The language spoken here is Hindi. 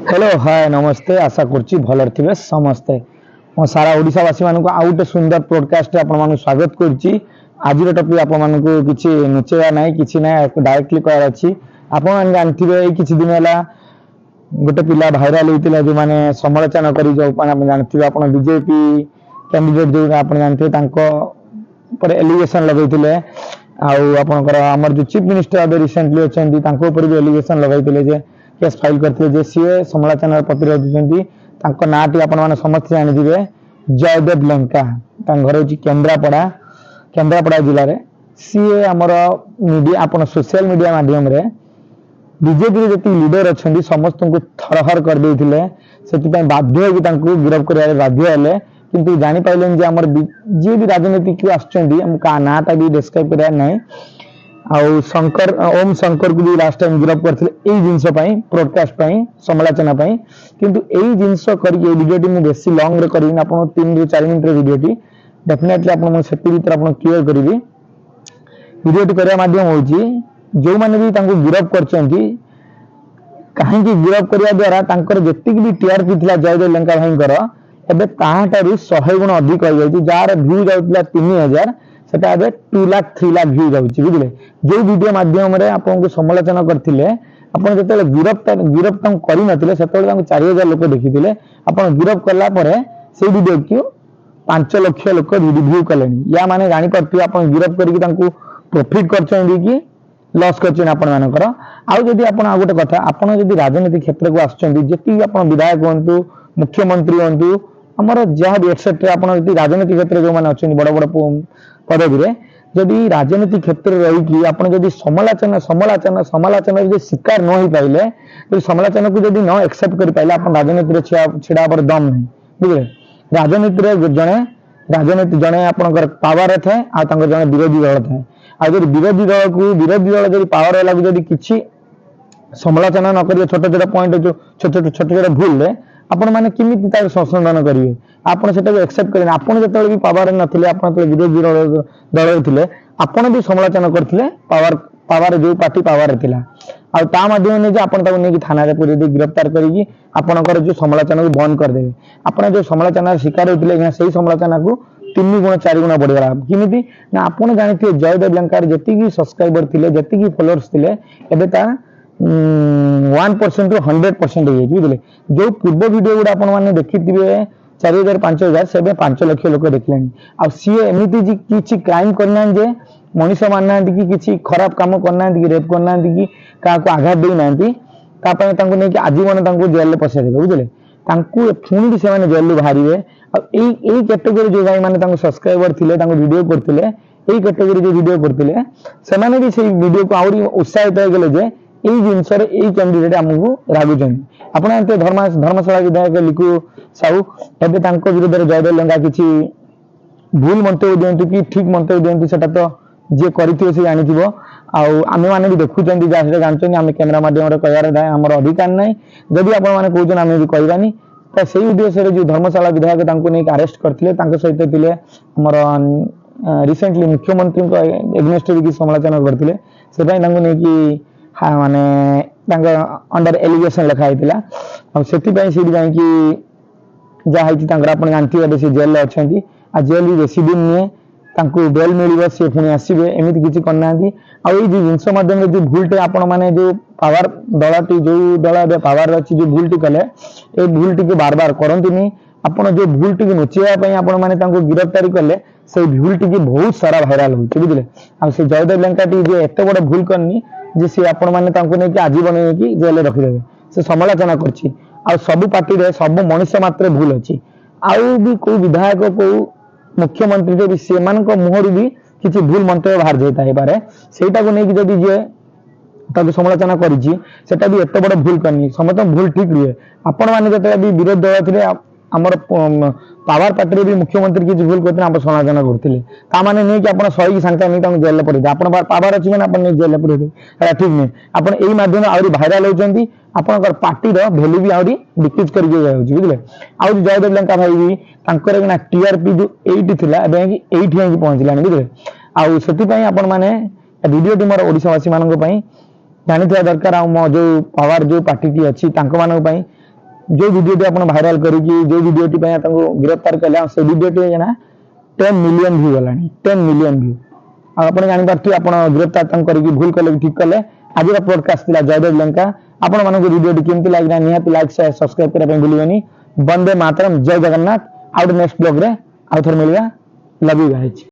हेलो हाय नमस्ते आशा करछि भलर थिबे समस्ते मो सारा ओडिसावासी मानक आउ गोटे सुंदर पॉडकास्ट आपण मानक स्वागत करछि। आज टॉपिक आपण मानक किछि नुचेया नाही किछि ना डायरेक्टली कहर अछि। आपण मान जानथिबे एई किछि दिन होला गोटे पिला भाइराल होइतिला जो माने समालोचना करि जो आपण जानथिबे आपण बीजेपी कैंडिडेट जो आपण जानथिबे तांको पर एलिगेशन लगैतिले आउ आपनकर हमर जो चीफ मिनिस्टर अबे रिसेंटली अछंती तांको ऊपर भी एलिगेशन लगैतिले जे केस फाइल करथिले जे सीए समालोचना प्रतिरोध दिसंती तांको नाटी आपण माने समस्त जानि दिबे जयदेव लंका तांग घर होची केंद्रापड़ा जिल्ला रे सीए हमर मीडिया आपण सोशल मीडिया माध्यम रे बीजेपी जति लीडर अछंती समस्त को थरहर कर देथिले सेति पय बाध्य होई तांको गिरफ करिया बाध्य हेले किंतु जानि पाइलेन जे हमर जे भी राजनीतिक आछंती हम का नाटा भी डिस्क्राइब करिया नै आउ शंकर ओम शंकर को भी लास्ट टाइम गिरफ करथिले एई जिंस पई पॉडकास्ट पई समालोचना पई किंतु एई जिंस करी ए वीडियो टी मु बेसी लॉन्ग रे करिन आपण 3 ରୁ 4 मिनिट रे वीडियो टी डेफिनेटली आपण म सेति भीतर आपण क्लियर करिवि वीडियो टी करिया माध्यम होची जो माने भी तांको गिरफ करचंती काहे कि गिरफ करिया द्वारा तांकर जेतिक भी टीआरपी थिला जयदेव लंका भाईंकर एबे ताहाटारू 100 गुण अधिक हो जाई जार व्यू जाउतला 3000 सेटा एबे 2 लाख 3 लाख व्यू जाउची बुझले जो वीडियो माध्यम रे आपन को समालोचना करथिले आपन जते गिरफ तम करि नथिले सेतोले तांको 4000 लोक देखिथिले आपन गिरफ करला परे से वीडियो को 5 लाख लोक व्यू कलेनी या माने जानि परथि आपन गिरफ करिकि तांको प्रॉफिट करचंदी कि लॉस करछन आपण मानकर आ जदी आपण आ गोटे कथा आपण जदी राजनीति क्षेत्र को आछंदी जेति आपण विधायक होंतु मुख्यमंत्री होंतु हमर जहा भी एक्सेप्ट आपण जदी राजनीति क्षेत्र जो माने अछन बड़ बड़ पदवी रे जदी राजनीति क्षेत्र रही कि आपण जदी समालोचना जदी शिकार न होई पाइले तो समालोचना को जदी न एक्सेप्ट करि पाइले आपण राजनीति रे छिड़ा पर दम नहीं बुझले राजनीति रे राजनीति जने आपनकर पावर थे आ तांकर जने विरोधी दल थे आ जदी विरोधी दल जदी पावर होला जदी किछि समालोचना न करिए छोट छोट पॉइंट जो छोट भूल रे आपण माने किमिति तार संशोधन करिवे आपण सेटा एक्सेप्ट करिन आपण जतले भी पावर नथिले आपण तो विरोधी दल थिले आपण भी समालोचना करथिले पावर जो पार्टी पावर थिला आ ता माध्यम ने जे आपण ताको नेकी थाना रे पुरे दे गिरफ्तार करिकि आपनकर जो समालोचना को बंद कर देबे आपण जो समालोचना शिकार होथिले सही समालोचना को 3 गुण 4 गुण बढ़ गला किमिति ना आपण जानिथिले जयदेव लंकार जति की सब्सक्राइबर थिले जति की फॉलोअर्स थिले एबे ता 1% ରୁ 100% हो बुझले जो पूर्व वीडियो गुडा आपण माने देखिथिबे 4000 5000 से 5 लाख लोक देखलेनी आ सीए एमिति जी किछि क्राइम करना जे मनुष्य मानना कि किछि खराब काम करना कि रेप करना कि का को आघात देई नांती ता पय तांको ने कि आजीवन तांको जेल ले पसे देबे बुझले तांको फुणी भी से माने जेल लु बाहरिवे आ एई कैटेगरी जो भाई माने तांको सब्सक्राइबर थिले तांको वीडियो करथिले एई कैटेगरी जो वीडियो करथिले से माने भी से वीडियो को आउरी उत्साहित हो गेले जे एई जिंस रे एई कैंडिडेट हमहु रागुचन आपण एते धर्मशाला विधायक लिखु साहू एबे तांको विरोध रे जयदेव लंका किछि भूल मंतव्य दियंतु कि ठीक मंतव्य दियंतु सेटा तो जे करिथियो से जानिथिबो आउ आमे माने भी देखुचंदी जा से जानचनी आमे कैमरा माध्यम रे कहयार दाय हमर अधिकार नै जदि आपण माने कहउछन आमे भी कहबानी त सेही उद्देश्य रे जो धर्मशाला विधायक तांको नै अरेस्ट करथिले तांको सहित थिले हमर रिसेंटली मुख्यमंत्री को एग्नेस्ट की समालोचना करथिले से भाई तांको नै कि हाँ माने अंडर एलिगेशन लिखा होता और से जाए कि जहाँ आप जानते से जेल अच्छा आ जेल भी बेसी दिन नुहे बेल मिल सी पुणी आसवे एमती किसी करना जिनस मध्यम जो भूलटे आपण मैंने जो पावर दलटी जो दल पावर अच्छी जो भूलटी कले ये भूलटी को बार बार करती आपण जो भूलटी को नुचेवाई आपण मैंने गिरफ्तारी कले से भूलटी की बहुत सारा भाइराल हो बुझे आ जयदेव लंका जो एत बड़ भूल करनी जे सी आपण माने तांको ने कि आजीवन की जेल रखिदेवे से समालोचना करछि आ सब पार्टी रे सब मनुष्य मात्र भूल अछि आउ भी कोई विधायक को मुख्यमंत्री रे भी सेमान को मुहर भी किछि भूल मंतव्य बाहर जाता है बारे सेटा को नै कि जदी जे ताको समालोचना करिछि सेटा भी एत बड़ भूल करनी समस्त भूल ठीक रुए आपण माने जते भी विरोध दल थिले हमर पावर पार्टी भी मुख्यमंत्री किछि भूल करथिले हम समालोचना करथिले ता माने नै कि आपण सही संख्या नै ताको जेल पड़े आपण पावर अछि माने आपण जेल पड़े एटा ठीक नै आपण एई माध्यम आउरी भाइराल होचंदी आपनकर पार्टी रो वैल्यू भी आउरी डिक्रीज कर जाय बुझले आ जयदेव लंका भाई भी तांकर ना टीआरपी जो 8 थिला एबे कि 8 हे पहुंचलानी बुझले आ सेति पई आपण माने वीडियो टी मोर ओडिसावासी मानन को पई जानि थिया दरकार आ मो जो पावर जो पार्टी टी अछि तांको मानन को पई जो वीडियो आपण भाइराल करिकी जो वीडियो गिरफ्तार कले से वीडियो ना 10 मिलियन व्यू गलानी 10 मिलियन व्यू आपण जानि पारथि आपण गिरफ्तार करके भूल कले ठीक कले आज पॉडकास्ट थिला जयदेव लंका आपण मानको वीडियो केमती लागना निहाती लाइक शेयर सब्सक्राइब करबे भूलिबेनी वंदे मातरम जय जगन्नाथ आउट नेक्स्ट ब्लॉग रे आउ थर मिलवा लव यू गाइस।